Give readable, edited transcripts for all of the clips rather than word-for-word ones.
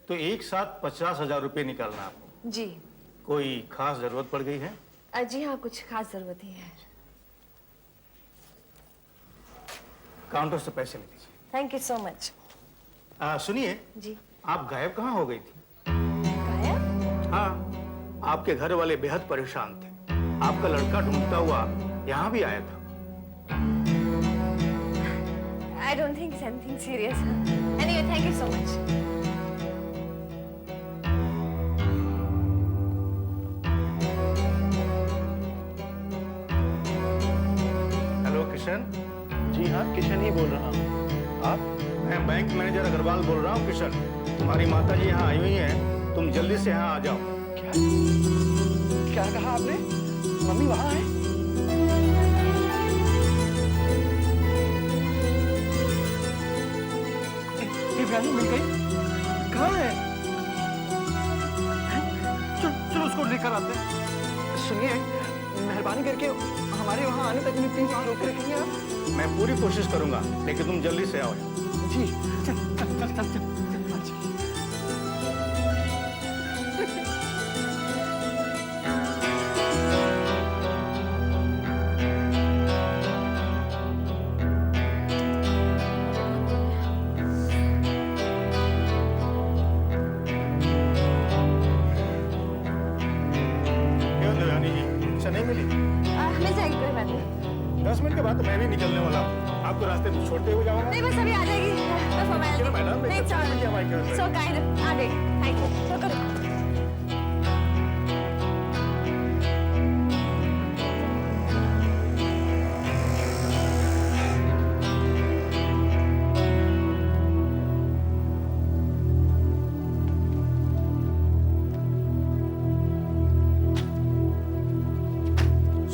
तो एक साथ 50,000 रुपये निकालना आपको। जी। कोई खास जरूरत पड़ गई है? जी हाँ, कुछ खास जरूरत ही है। काउंटर से पैसे ले लीजिए। Thank you so much. सुनिए जी। आप गायब कहाँ हो गई थी? गायब? हाँ, आपके घर वाले बेहद परेशान थे। आपका लड़का ढूंढता हुआ यहाँ भी आया था। I don't think it's anything serious. Anyway, thank you so much. Hello Kishan. जी हाँ, किशन ही बोल रहा हूँ। आप? मैं बैंक मैनेजर अग्रवाल बोल रहा हूँ किशन। तुम्हारी माता जी यहाँ आई हुई हैं, तुम जल्दी से यहाँ आ जाओ। क्या? क्या कहा आपने? मम्मी वहाँ है? दिव्यांगी मिल गई? कहाँ है? चलो उसको लेकर आते हैं। सुनिए, मेहरबानी करके हमारे वहाँ आने तक प्लीज वहाँ रोके रखिए आप। मैं पूरी कोशिश करूंगा, लेकिन तुम जल्दी से आओ। जी, चल। नहीं मिली? मिल जाएगी, कोई बात नहीं। 10 मिनट के बाद तो मैं भी निकलने वाला हूँ। आपको रास्ते में छोड़ते हुए जाऊंगा। नहीं, बस अभी आ जाएगी। बस मोबाइल मैडम, सो काइंड। आ गई। Thank you. तो करो।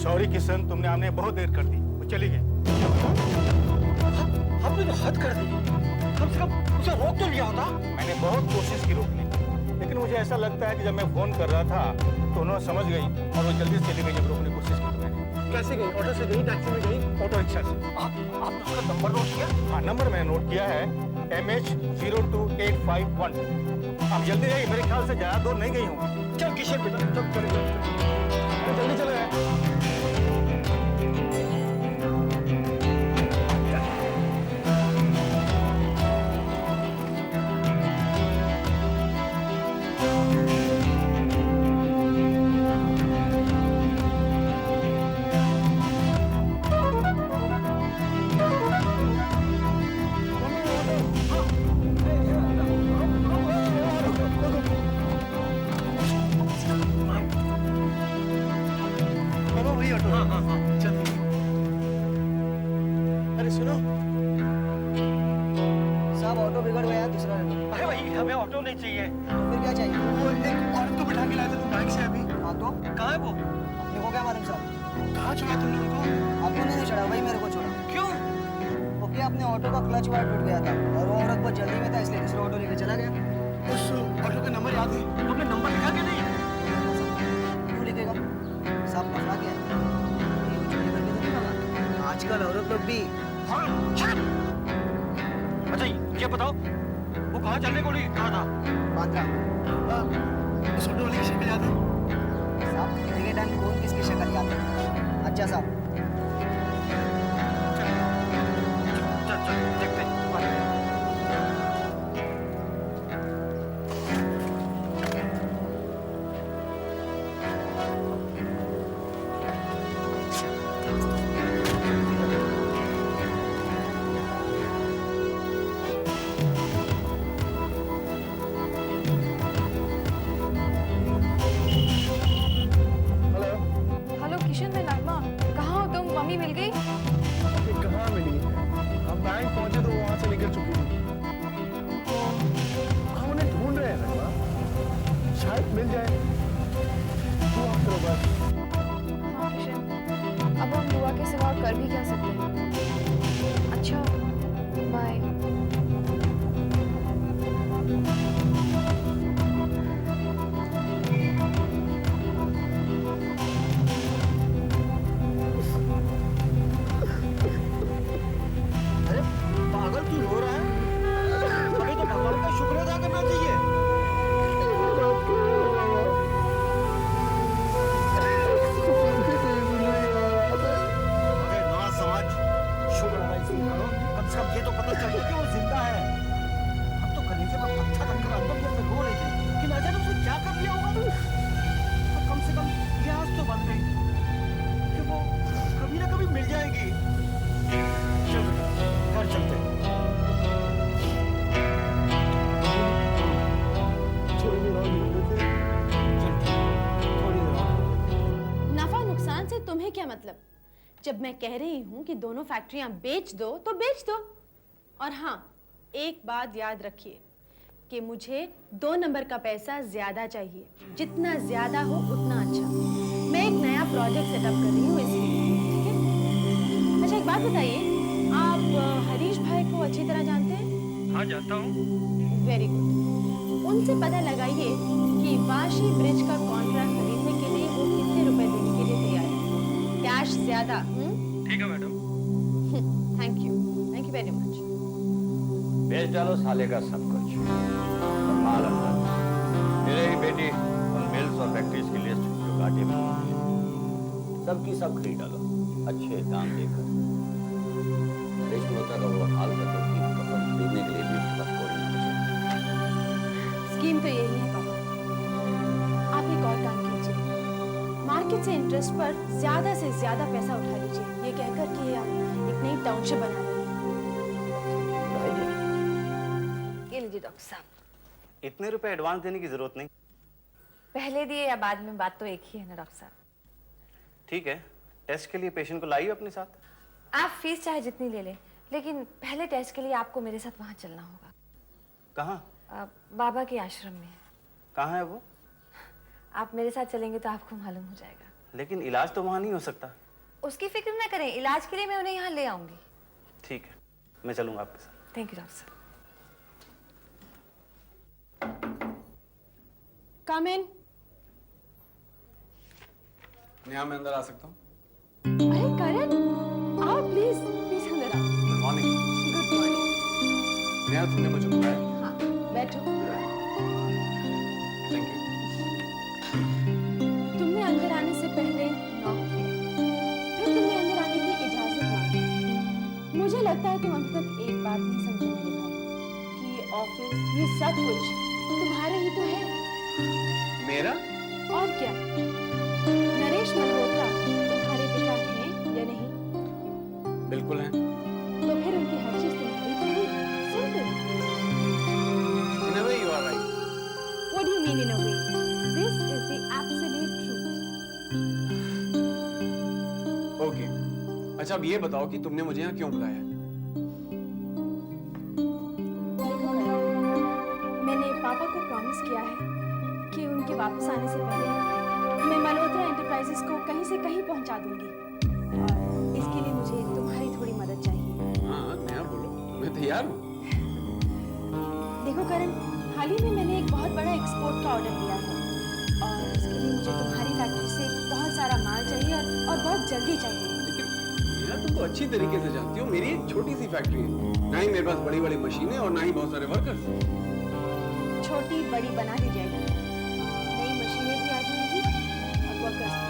सॉरी किशन, तुमने हमने बहुत देर कर दी। वो चली गई। हमने तो हद कर दी। कम से कम उसे रोक तो लिया होता। मैंने बहुत कोशिश की रोकने की, लेकिन मुझे ऐसा लगता है कि जब मैं फोन कर रहा था तो उन्होंने समझ गई और वो जल्दी से चली गई। जब रोकने की कोशिश की तो मैंने। कैसे गई? ऑटो से गई, टैक्सी में गई? ऑटो रिक्शा से। आपने उसका नंबर नोट किया? हाँ, नंबर मैंने नोट किया है, MH02851। आप जल्दी जाइए, मेरे ख्याल से ज्यादा दूर नहीं गई हूँ। चल किशन बेटा, चल जल्दी चले। अरे सुनो, साहब ऑटो बिगड़ गया, दूसरा ले लो। अरे भाई हमें ऑटो नहीं चाहिए। फिर क्या चाहिए? वो एक औरत को बिठा के लाए थे तुम बैंक से अभी। हाँ तो कहाँ है वो? अपने को क्या मालूम साहब? कहाँ छोड़ा तुमने उनको? आपने नहीं छोड़ा, वही मेरे को छोड़ा। क्यों? ओके, अपने ऑटो का क्लच वायर टूट गया था और वो औरत बहुत जल्दी में था, इसलिए दूसरा ऑटो लेके चला गया। उस ऑटो का नंबर याद है? तुमने नंबर लिखा के नहीं? क्यों लिखेगा साहब? पकड़ा गया है। ये चोरी करके तो नहीं भागा। आजकल औरत लोग भी। अच्छा ये बताओ, वो कहाँ चलने को कहा था? बांद्रा। उस ऑटो वाले की शक्ल याद है? साहब कितने के टाइम कौन किसकी शक्ल याद है? अच्छा साहब, चल देखते हैं। हेलो किशन, मैं नगमा। कहाँ हो तुम? मम्मी मिल गई? कहाँ मिली? हम बैंक पहुंचे तो वहां से निकल चुकी थी। हम उन्हें ढूंढ रहे हैं नगमा, शायद मिल जाए। दुआ करो बस। हाँ किशन, अब हम दुआ के सिवा कर भी क्या सकते हैं? अच्छा, बाय। अरे पागल क्यों रो रहा है? अभी तो भगवान का शुक्र अदा करना चाहिए। जब मैं कह रही हूँ कि दोनों फैक्ट्रियाँ बेच दो तो बेच दो। और हाँ, एक बात याद रखिए कि मुझे 2 नंबर का पैसा ज्यादा चाहिए, जितना ज्यादा हो उतना अच्छा। मैं एक नया प्रोजेक्ट सेटअप कर रही हूँ इसलिए, ठीक है? अच्छा एक बात बताइए, आप हरीश भाई को अच्छी तरह जानते हैं? हाँ जानता हूँ। Very good. उनसे पता लगाइए कि वाशी ब्रिज का कॉन्ट्रैक्ट खरीदने के लिए वो कितने रुपए देने के लिए तैयार है। कैश ज्यादा। ठीक है madam. Thank you very much. बेच डालो साले का सब कुछ और माल अपना। मेरे ही बेटी उन मिल्स और फैक्ट्रीज की लिस्ट जो घाटे में है, सबकी सब खरीद डालो अच्छे दाम देकर। हरीश मल्होत्रा का वो हाल कर दो कि कफन खरीदने के लिए भी उसके पास कोई नहीं बचे। स्कीम तो यही है पापा। आप एक और काम कीजिए, मार्केट से इंटरेस्ट पर ज्यादा से ज्यादा पैसा उठा लीजिए, ये कहकर कि आप एक नई टाउनशिप बना रहे हैं। ये लीजिए डॉक्टर साहब। इतने रुपए एडवांस देने की जरूरत नहीं। पहले दिए या बाद में, बात तो एक ही है ना डॉक्टर साहब। ठीक है, टेस्ट के लिए पेशेंट को लाइए अपने साथ। आप फीस चाहे जितनी ले लें, लेकिन पहले टेस्ट के लिए आपको मेरे साथ वहां चलना होगा। कहाँ? बाबा के आश्रम में। कहाँ है वो? आप मेरे साथ चलेंगे तो आपको मालूम हो जाएगा। लेकिन इलाज तो वहाँ नहीं हो सकता। उसकी फिक्र न करें, इलाज के लिए मैं उन्हें यहाँ ले आऊंगी। ठीक है, मैं चलूंगा आपके साथ। थैंक यू डॉक्टर साहब। कम इन। नेहा मैं अंदर आ सकता हूँ? अरे करण, आओ प्लीज प्लीज अंदर आओ। Good morning. Good morning. Neha तुमने मुझे बुलाया? हाँ बैठो। Thank you. तुमने अंदर आने से पहले नॉक किया, फिर तुमने अंदर आने की इजाजत मांगी। मुझे लगता है तुम अभी तक एक बात नहीं समझे मेरे भाई, कि ऑफिस ये सब कुछ तुम्हारे ही तो है। मेरा? और क्या, नरेश मल्होत्रा तुम्हारे पिता हैं या नहीं? बिल्कुल है। तो फिर उनकी हर चीज तुम्हारी तो हुई। Simple. In a way you are right. What do you mean in a way? This is the absolute truth. Okay. अच्छा अब ये बताओ कि तुमने मुझे यहाँ क्यों बुलाया है? देखो करण, मैंने पापा को प्रॉमिस किया है कि उनके वापस आने से पहले मैं मल्होत्रा एंटरप्राइजेस को कहीं से कहीं पहुंचा दूंगी, और इसके लिए मुझे तुम्हारी थोड़ी मदद चाहिए। हाँ नेहा बोलो, मैं तैयार हूँ। देखो करण, हाल ही में मैंने एक बहुत बड़ा एक्सपोर्ट का ऑर्डर लिया है, और इसके लिए मुझे तुम्हारी फैक्ट्री से बहुत सारा माल चाहिए और बहुत जल्दी चाहिए। लेकिन नेहा तुम तो अच्छी तरीके से जानती हो मेरी एक छोटी सी फैक्ट्री है, ना ही मेरे पास बड़ी बड़ी मशीनें और ना ही बहुत सारे वर्कर्स। छोटी बड़ी बना दी जाएगी, नई मशीनें भी आ जाएंगी और वर्कर्स भी।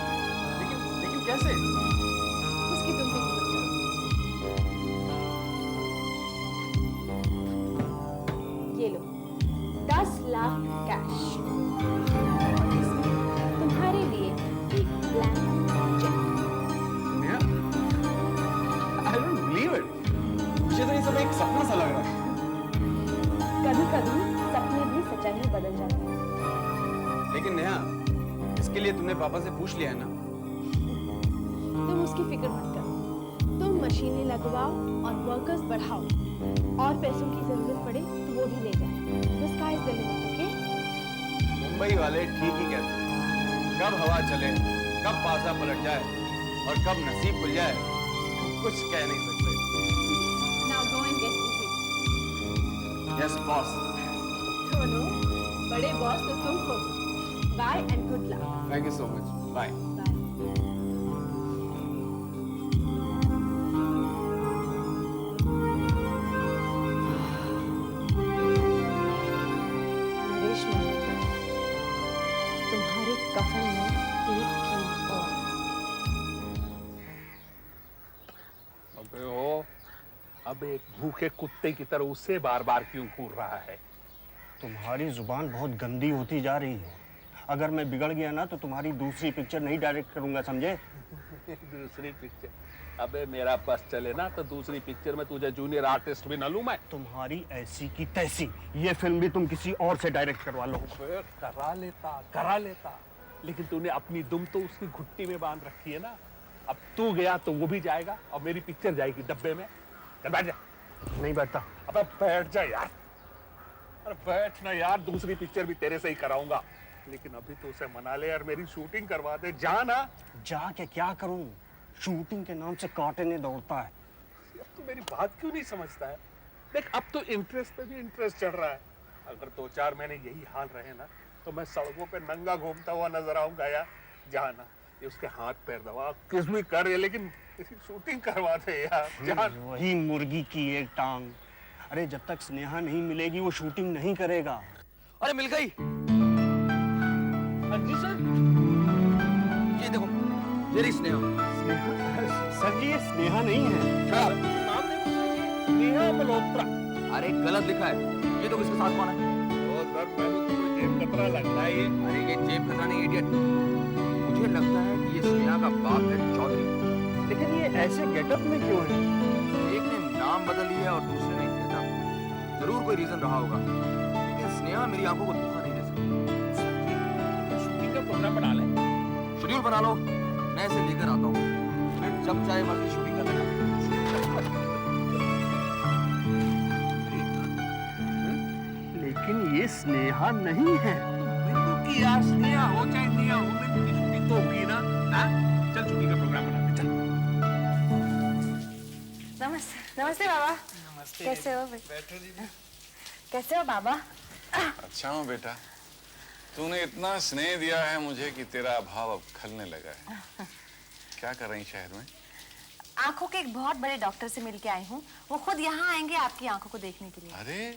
लेकिन कैसे? उसकी तुम फिक्र मत करो। ये लो 10 लाख कैश, और इसमें तुम्हारे लिए एक blank cheque. Neha, I don't believe it. मुझे तो ये सब एक सपना सा लग रहा है। कभी कभी सपने भी सच्चाई में बदल जाते हैं। लेकिन नेहा, इसके लिए तुमने पापा से पूछ लिया है ना? तुम उसकी फिक्र मत करो, तुम मशीनें लगवाओ और वर्कर्स बढ़ाओ, और पैसों की जरूरत पड़े तो वो भी ले जाओ। The sky is the limit, okay? Mumbai वाले ठीक ही कहते हैं, कब हवा चले, कब पासा पलट जाए और कब नसीब खुल जाए, कुछ कह नहीं सकते। Now go and get busy. Yes, boss. दोनों बड़े बॉस तो तुम हो। Bye and good luck. Thank you so much. Bye. Bye. Naresh Malhotra, तुम्हारे कफन में एक कील और। अबे ओ, अब एक भूखे कुत्ते की तरह उससे बार बार क्यों घूर रहा है? तुम्हारी जुबान बहुत गंदी होती जा रही है। अगर मैं बिगड़ गया ना तो तुम्हारी दूसरी पिक्चर नहीं डायरेक्ट करूंगा, समझे? दूसरी पिक्चर? अबे मेरा बस चले ना तो दूसरी पिक्चर में तुझे जूनियर आर्टिस्ट भी न लूं मैं। तुम्हारी ऐसी की तैसी, ये फिल्म भी तुम किसी और से डायरेक्ट करवा लो। करा लेता, लेकिन तूने अपनी दुम तो उसकी घुट्टी में बांध रखी है ना। अब तू गया तो वो भी जाएगा और मेरी पिक्चर जाएगी डब्बे में। चल बैठ जा। नहीं बैठता। अबे बैठ जा यार। अरे बैठ ना यार, दूसरी पिक्चर भी तेरे से ही कराऊंगा, लेकिन अभी तो उसे मना ले यार, मेरी शूटिंग करवा दे। जा ना। जाके क्या करूं? शूटिंग के नाम से काटने दौड़ता है। अब तो मेरी बात क्यों नहीं समझता है? देख अब तो इंटरेस्ट पे भी इंटरेस्ट चढ़ रहा है। अगर 2-4 महीने यही हाल रहे ना तो मैं सड़कों पे नंगा घूमता हुआ नजर आऊंगा यार। जाना, ये उसके हाथ पैर दबा किस भी कर, लेकिन इसी शूटिंग करवा दे यार। जान। वही मुर्गी की एक टांग। अरे जब तक स्नेहा नहीं मिलेगी वो शूटिंग नहीं करेगा। अरे मिल गई। जी सर। ये देखो, ये रही स्नेहा। सर जी ये स्नेहा नहीं है। नाम देखो सर, ये नेहा मल्होत्रा। अरे गलत लिखा है, ये तो किसके साथ कौन है? ओ सर, मैं तो कोई जेब कतरा लगता है ये। अरे ये जेब कतरा नहीं, इडियट। मुझे लगता है कि ये स्नेहा का बाप है चौधरी। लेकिन ये ऐसे गेटअप में क्यों है? एक ने नाम बदल लिया और दूसरे ने गेटअप। जरूर कोई रीजन रहा होगा, लेकिन स्नेहा मेरी आंखों को धोखा नहीं दे सकती। शूटिंग का प्रोग्राम बना ले। शेड्यूल बना लो, मैं इसे लेकर आता हूँ, फिर जब चाहे मर्जी शूटिंग कर लेना। लेकिन ये स्नेहा नहीं है। बिंदु की यार स्नेहा हो चाहे निया हो, बिंदु की शूटिंग तो होगी ना। हाँ? चल शूटिंग का प्रोग्राम बनाते चल। नमस्ते बाबा। नमस्ते। कैसे हो? बैठो जी। कैसे हो बाबा? अच्छा हूँ बेटा, तूने इतना स्नेह दिया है मुझे कि तेरा अभाव अब खलने लगा है। क्या कर रही शहर में? आंखों के एक बहुत बड़े डॉक्टर से मिलके आई हूँ। वो खुद यहाँ आएंगे आपकी आंखों को देखने के लिए। अरे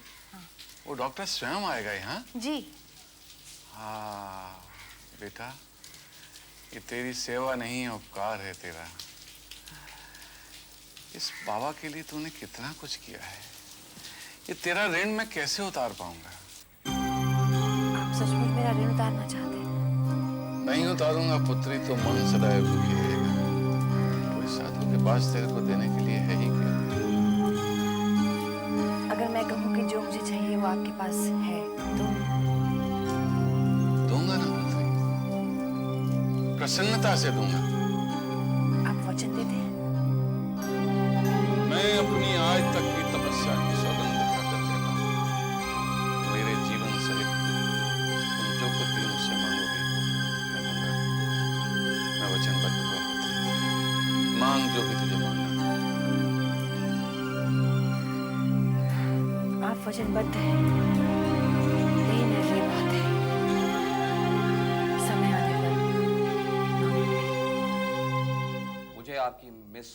वो डॉक्टर स्वयं आएगा यहाँ? जी। हाँ बेटा, ये तेरी सेवा नहीं है, उपकार है तेरा। इस बाबा के लिए तूने कितना कुछ किया है, ये तेरा ऋण मैं कैसे उतार पाऊंगा? आप सचमुच मेरा ऋण उतारना चाहते हैं? नहीं उतारूंगा पुत्री, तो मन सदैव दुखी रहेगा। कोई साधु के पास तेरे को देने के लिए है ही क्या? अगर मैं कहूँ कि जो मुझे चाहिए वो आपके पास है तो? दूंगा ना पुत्री, प्रसन्नता से दूंगा। आप वचन देते हैं? मैं अपनी आज तक की तपस्या की सौगंध खाकर कहता हूँ, मेरे जीवन सहित तुम जो कुछ भी मुझसे मांगोगी मैं दूंगा। मैं वचनबद्ध हुआ पुत्री, मांग जो भी तुझे मांगना। आप वचनबद्ध हैं, यही मेरी बात है। समय आने पर मुझे आपकी मिस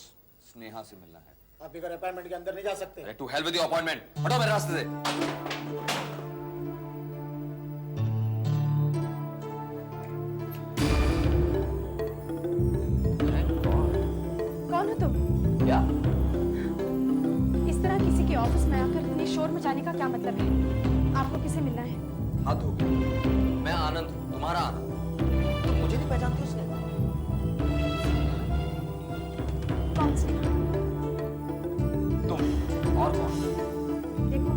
स्नेहा से मिलना है। आप बिगर अपॉइंटमेंट के अंदर नहीं जा सकते। To help with your appointment, हटो मेरे रास्ते से। कौन हो तुम? क्या? इस तरह किसी के ऑफिस में आकर इतने शोर मचाने का क्या मतलब है? आपको किसे मिलना है? हाथ धो गया। मैं आनंद हूँ, तुम्हारा आनंद। तुम मुझे नहीं पहचानती उसने? कौन सी? तुम और कौन? देखो,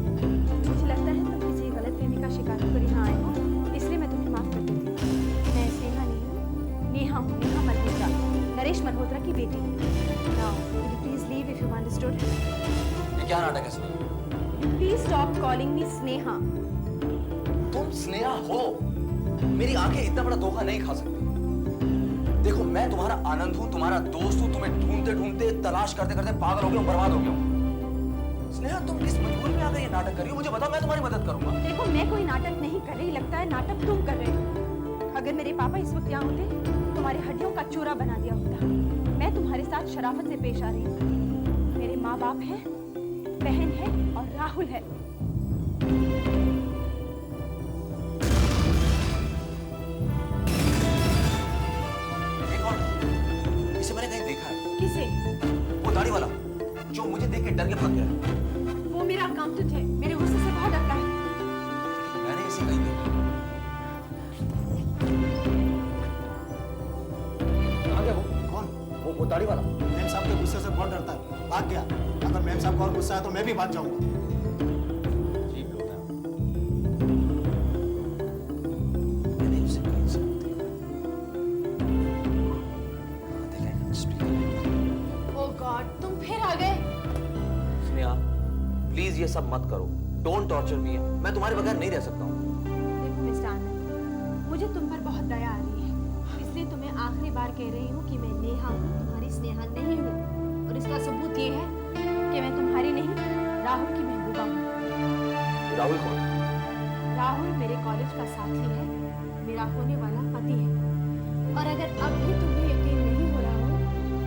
मुझे लगता है तुम किसी गलतफहमी का शिकार होकर यहाँ आए हो, इसलिए मैं तुम्हें माफ कर देती हूँ। मैं स्नेहा नहीं हूँ, नेहा हूँ, नेहा मल्होत्रा, नरेश मल्होत्रा की बेटी। Now, would you please leave if you've understood? ये क्या नाटक है Sneha? Please stop calling me Sneha. तुम स्नेहा हो? मेरी आंखें इतना बड़ा धोखा नहीं खा सकती। देखो मैं तुम्हारा आनंद हूँ, तुम्हारा दोस्त हूँ, तुम्हें ढूंढते ढूंढते तलाश करते करते पागल हो गया हूँ, बर्बाद हो गया हूँ। स्नेहा तुम किस मजबूरी में आकर ये नाटक कर रही हो? मुझे बताओ, मैं तुम्हारी मदद करूंगा। देखो मैं कोई नाटक नहीं कर रही, लगता है नाटक तुम कर रहे हो। अगर मेरे पापा इस वक्त यहाँ होते तो तुम्हारी हड्डियों का चूरा बना दिया होता। मैं तुम्हारे साथ शराफत से पेश आ रही हूँ। मेरे माँ बाप हैं, बहन है और राहुल है। इसे मैंने कहीं देखा है। किसे? वो दाढ़ी वाला जो मुझे देख के डर के भाग गया। वो मेरा अकाउंटेंट है, मेरे गुस्से से बहुत डरता है। मैंने इसे कहीं देखा। कहाँ गया वो? कौन? वो दाढ़ी वाला। मैम साहब के गुस्से से बहुत डरता है, भाग गया। अगर मैम साहब को और गुस्सा है तो मैं भी भाग जाऊंगा। मैंने उसे कहीं से देखा। कहाँ देखा है? स्पीकर ये सब मत करो। डोंट टॉर्चर मी, मैं तुम्हारे बगैर नहीं रह सकता हूँ। देखो मिस्टर आनंद, मुझे तुम पर बहुत दया आ रही है, इसलिए तुम्हें आखिरी बार कह रही हूँ कि मैं नेहा हूँ, तुम्हारी स्नेहा नहीं हूँ। और इसका सबूत ये है कि मैं तुम्हारी नहीं, राहुल की महबूबा हूँ। राहुल कौन? राहुल मेरे कॉलेज का साथी है, मेरा होने वाला पति है। और अगर अब भी तुम्हें यकीन नहीं हो रहा हो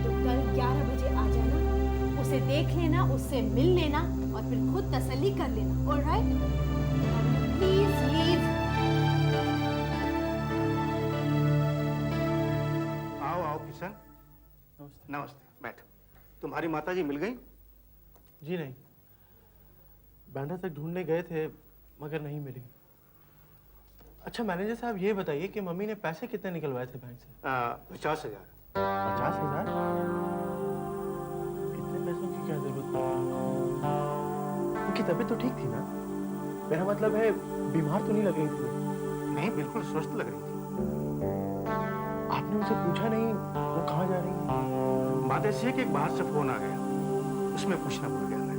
तो कल 11 बजे आ जाना, उसे देख लेना, उससे मिल लेना और फिर खुद तसल्ली कर लेना। ऑलराइट? Please leave. आओ आओ किशन। नमस्ते, बैठ। तुम्हारी माताजी मिल गई? जी नहीं, बैंड्रा तक ढूंढने गए थे मगर नहीं मिली। अच्छा मैनेजर साहब, ये बताइए कि मम्मी ने पैसे कितने निकलवाए थे बैंक से? 50,000। 50,000? इतने पैसों की क्या जरूरत पड़ी? उनकी तबीयत तो ठीक थी ना? मेरा मतलब है बीमार तो नहीं लग रही थी? नहीं, बिल्कुल स्वस्थ लग रही थी। आपने उनसे पूछा नहीं वो कहाँ जा रही है? बात ऐसी है कि एक बाहर से फोन आ गया, उसमें पूछना भूल गया मैं।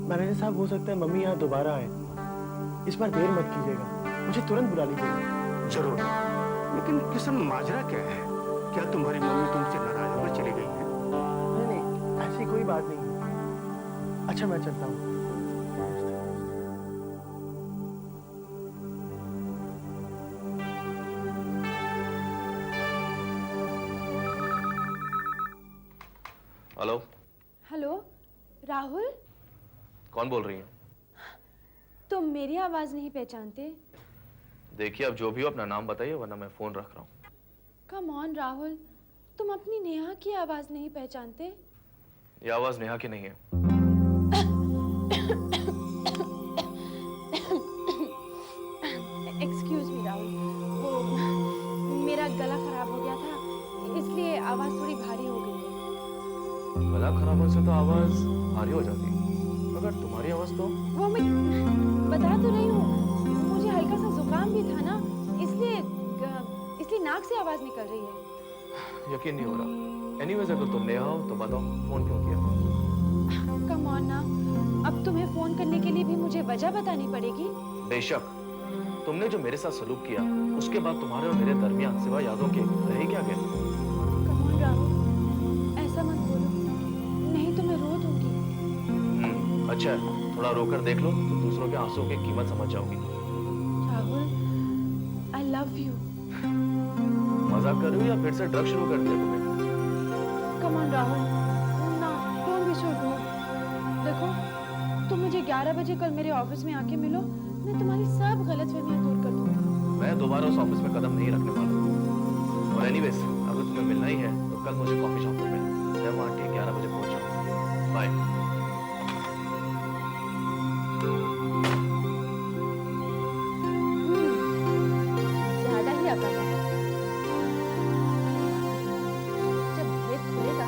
मैनेजर साहब, हो सकता है मम्मी यहाँ दोबारा आए, इस बार देर मत कीजिएगा, मुझे तुरंत बुला लीजिएगा। जरूर, लेकिन किशन माजरा क्या है? क्या तुम्हारी मम्मी तुमसे नाराज होकर चली गई है? नहीं नहीं, ऐसी कोई बात नहीं है। अच्छा मैं चलता हूँ। हेलो। हेलो राहुल, कौन बोल रही हैं? तुम मेरी आवाज नहीं पहचानते? देखिए, अब जो भी हो अपना नाम बताइए, वरना मैं फोन रख रहा हूँ। कम ऑन राहुल, तुम अपनी नेहा की आवाज नहीं पहचानते? ये आवाज नेहा की नहीं है। एक्सक्यूज मी राहुल, वो मेरा गला खराब हो गया था, इसलिए आवाज थोड़ी भारी हो गई है। गला खराब होने से तो आवाज भारी हो जाती है, मगर तुम्हारी आवाज तो... वो मैं बता तो रही हूँ, मुझे हल्का सा जुकाम भी था ना, इसलिए नाक से आवाज निकल रही है। यकीन नहीं हो रहा। एनीवेज, अगर तुम नेहा हो तो बताओ फोन क्यों किया? कम ऑन ना, अब तुम्हें फोन करने के लिए भी मुझे वजह बतानी पड़ेगी? बेशक, तुमने जो मेरे साथ सलूक किया उसके बाद तुम्हारे और मेरे दरमियान सिवा यादों के रह क्या गया? कम ऑन राहुल, ऐसा मत बोलो, नहीं तो मैं रो दूंगी। अच्छा है, थोड़ा रोकर देख लो तो दूसरों के आंसुओं की कीमत समझ जाओगी। Rahul, I love you. मजाक कर रही हो या फिर से ड्रग शुरू कर दिया तुमने? कम ऑन राहुल, ना, डोंट बी सो रूड। देखो, तुम मुझे 11 बजे कल मेरे ऑफिस में आके मिलो, मैं तुम्हारी सब गलतफहमियां दूर कर दूंगी। मैं दोबारा उस ऑफिस में कदम नहीं रखने वाला हूँ। और एनीवेज, अगर तुम्हें मिलना ही है तो कल मुझे कॉफी शॉप पर मिलना, मैं वहाँ ठीक 11 बजे पहुँच जाऊँगा। बाय। ज्यादा ही आता है। जब भेद खुलेगा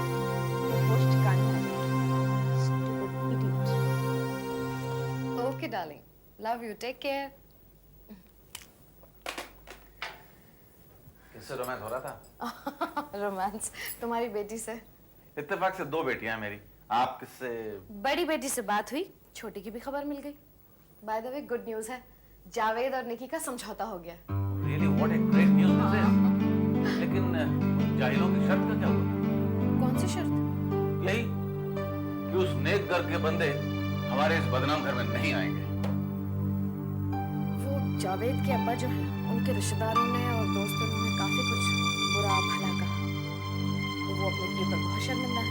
तो होश ठिकाने आ जाएगी। Stupid idiot. Okay, darling. Love you. Take care. किससे रोमांस हो रहा था? रोमांस तुम्हारी बेटी से। इत्तेफाक से 2 बेटियां हैं मेरी। आप किससे? बड़ी बेटी से बात हुई, छोटी की भी खबर मिल गई। By the way, good news है, जावेद और निकी का समझौता हो गया। Really what a great news this is. लेकिन जाहिलों की शर्त का क्या हुआ? कौन सी शर्त? यही कि उस नेक घर के बंदे हमारे इस बदनाम घर में नहीं आएंगे। वो जावेद के अब्बा जो है, उनके रिश्तेदारों ने और दोस्तों ने काफी कुछ बुरा भला कहा, तो वो अपने किए पर बहुत शर्मिंदा है।